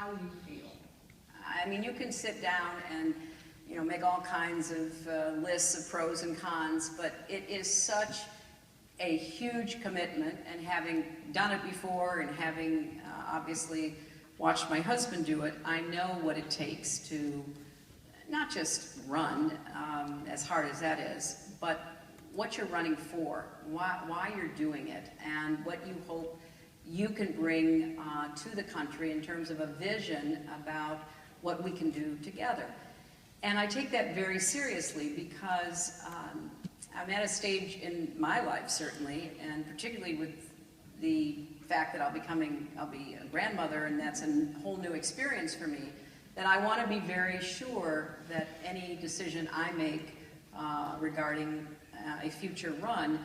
how you feel. I mean, you can sit down and, you know, make all kinds of lists of pros and cons, but it is such a huge commitment, and having done it before and having obviously watched my husband do it, I know what it takes to not just run, as hard as that is, but what you're running for, why you're doing it, and what you hope you can bring to the country in terms of a vision about what we can do together. And I take that very seriously because I'm at a stage in my life, certainly, and particularly with the fact that I'll be a grandmother, and that's a whole new experience for me, that I want to be very sure that any decision I make regarding a future run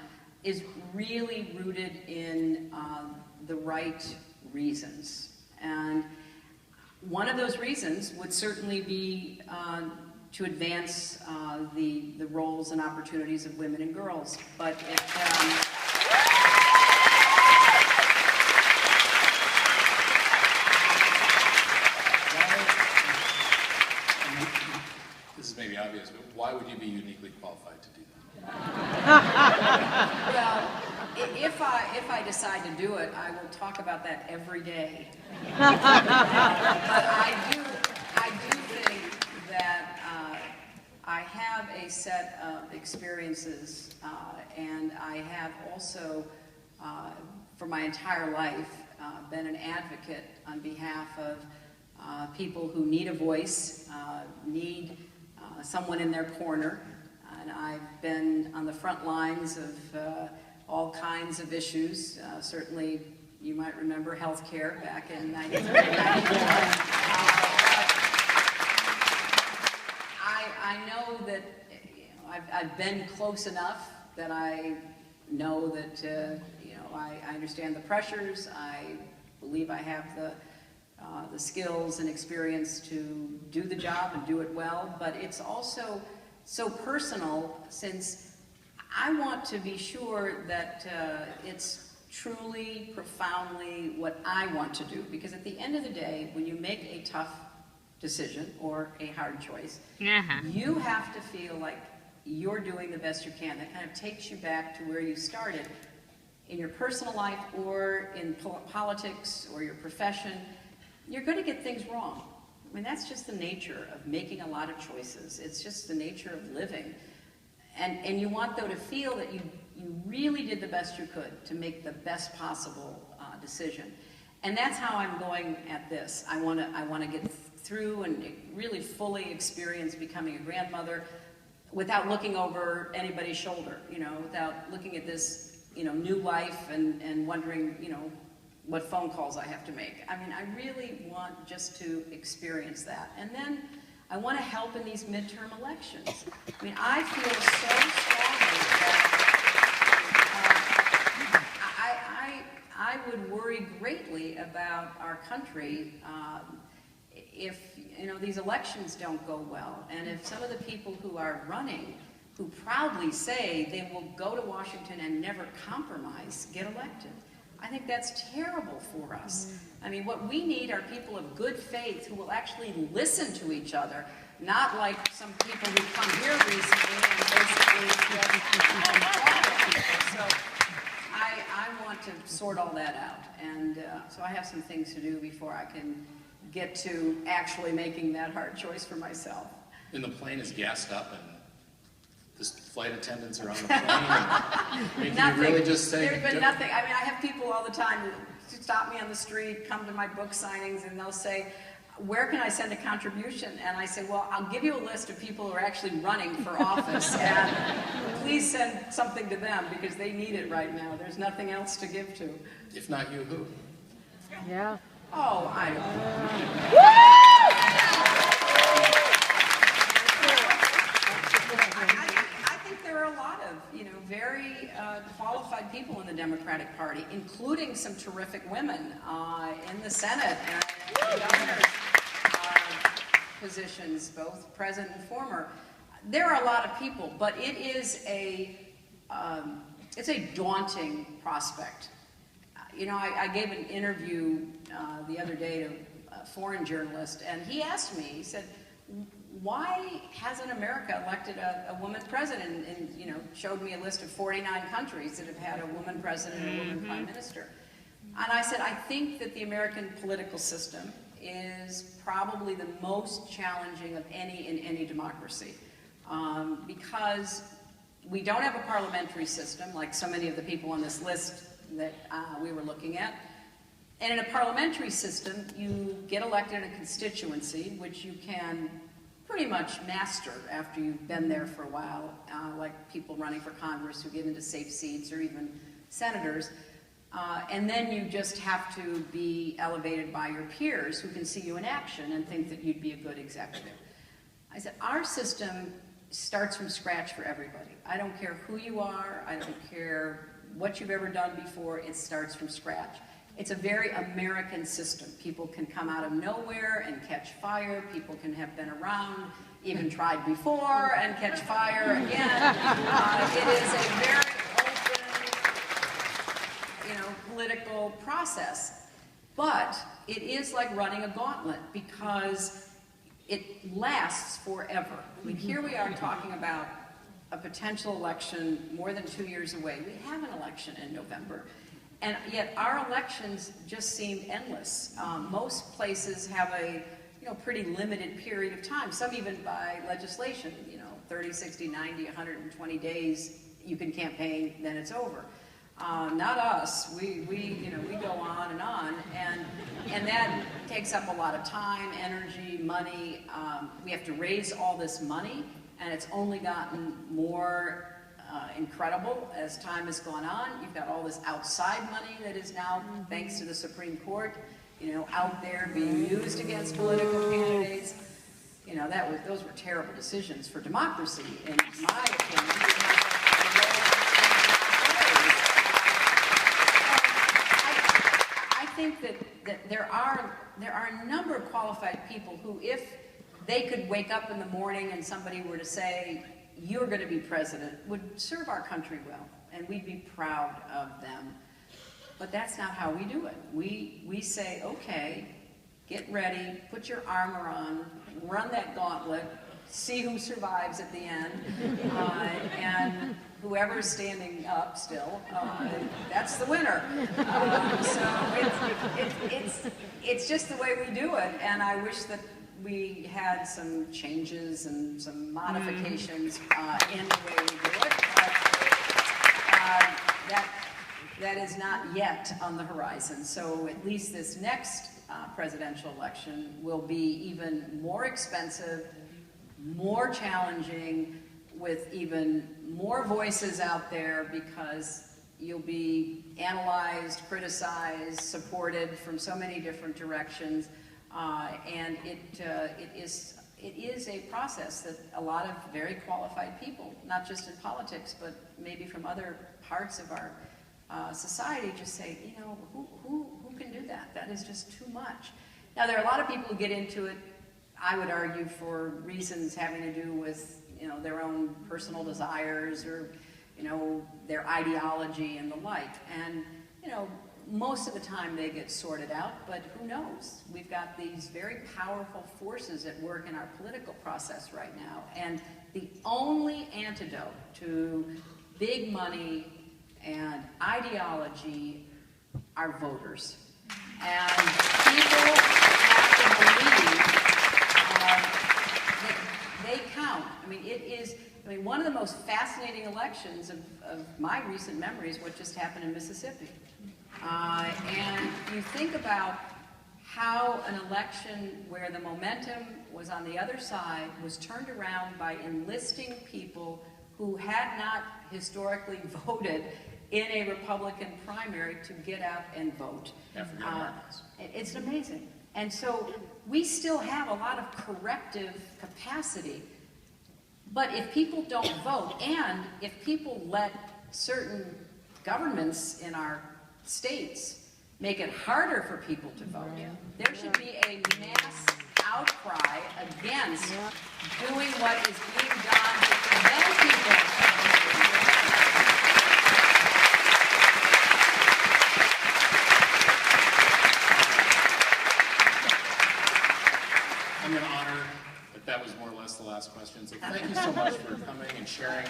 is really rooted in the right reasons. And one of those reasons would certainly be to advance the roles and opportunities of women and girls. But this is maybe obvious, but why would you be uniquely qualified to do that? Well, if I decide to do it, I will talk about that every day. But I do think that I have a set of experiences, and I have also, for my entire life, been an advocate on behalf of people who need a voice, need someone in their corner. And I've been on the front lines of all kinds of issues. Certainly, you might remember health care back in 1994. I know that I've been close enough that I know that I understand the pressures. I believe I have the skills and experience to do the job and do it well. But it's also so personal, since I want to be sure that it's truly, profoundly what I want to do. Because at the end of the day, when you make a tough decision or a hard choice, you have to feel like you're doing the best you can. That kind of takes you back to where you started in your personal life or in politics or your profession. You're going to get things wrong. I mean, that's just the nature of making a lot of choices. It's just the nature of living. And you want, though, to feel that you really did the best you could to make the best possible decision. And that's how I'm going at this. I want to get through and really fully experience becoming a grandmother without looking over anybody's shoulder, without looking at this, new life and wondering, what phone calls I have to make. I mean, I really want just to experience that. And then I want to help in these midterm elections. I mean, I feel so strongly that I would worry greatly about our country if, these elections don't go well, and if some of the people who are running, who proudly say they will go to Washington and never compromise, get elected. I think that's terrible for us. I mean, what we need are people of good faith who will actually listen to each other, not like some people who come here recently and basically So I want to sort all that out. And so I have some things to do before I can get to actually making that hard choice for myself. And the plane is gassed up, and the flight attendants are on the plane. I mean, can you really just say... There's been nothing. I mean, I have people all the time who stop me on the street, come to my book signings, and they'll say, where can I send a contribution? And I say, well, I'll give you a list of people who are actually running for office, and please send something to them, because they need it right now. There's nothing else to give to. If not you, who? Yeah. Oh, I don't know. I think there are a lot of, very qualified people in the Democratic Party, including some terrific women in the Senate and governor's positions, both present and former. There are a lot of people, but it is it's a daunting prospect. I gave an interview the other day to foreign journalist, and he asked me, he said, why hasn't America elected a woman president? And you know, showed me a list of 49 countries that have had a woman president and a woman prime minister. And I said, I think that the American political system is probably the most challenging of any in any democracy, because we don't have a parliamentary system like so many of the people on this list that we were looking at. And in a parliamentary system, you get elected in a constituency, which you can pretty much master after you've been there for a while, like people running for Congress who get into safe seats, or even senators. And then you just have to be elevated by your peers who can see you in action and think that you'd be a good executive. I said, our system starts from scratch for everybody. I don't care who you are, I don't care what you've ever done before, it starts from scratch. It's a very American system. People can come out of nowhere and catch fire. People can have been around, even tried before, and catch fire again. It is a very open, political process. But it is like running a gauntlet, because it lasts forever. I mean, here we are talking about a potential election more than 2 years away. We have an election in November. And yet our elections just seem endless. Most places have a pretty limited period of time, some even by legislation, 30, 60, 90, 120 days, you can campaign, then it's over. Not us. We go on, and that takes up a lot of time, energy, money. We have to raise all this money, and it's only gotten more incredible as time has gone on. You've got all this outside money that is now, thanks to the Supreme Court, out there being used against political candidates. Those were terrible decisions for democracy, in my opinion. I think that there are a number of qualified people who, if they could wake up in the morning and somebody were to say, you're going to be president, would serve our country well, and we'd be proud of them. But that's not how we do it. We say, okay, get ready, put your armor on, run that gauntlet, see who survives at the end, and whoever's standing up still, that's the winner. So it's just the way we do it, and I wish that we had some changes and some modifications in the way we do it, but that is not yet on the horizon. So at least this next presidential election will be even more expensive, more challenging, with even more voices out there, because you'll be analyzed, criticized, supported from so many different directions. And it is a process that a lot of very qualified people, not just in politics, but maybe from other parts of our society, just say, who can do that? That is just too much. Now, there are a lot of people who get into it, I would argue, for reasons having to do with, their own personal desires, or, their ideology and the like. And, most of the time they get sorted out, but who knows? We've got these very powerful forces at work in our political process right now, and the only antidote to big money and ideology are voters. And people have to believe that they count. One of the most fascinating elections of my recent memory is what just happened in Mississippi. And you think about how an election where the momentum was on the other side was turned around by enlisting people who had not historically voted in a Republican primary to get out and vote. It's amazing. And so we still have a lot of corrective capacity. But if people don't vote, and if people let certain governments in our states make it harder for people to vote, there should be a mass outcry against doing what is being done to prevent people from voting. I'm gonna honor that that was more or less the last question. So thank you so much for coming and sharing.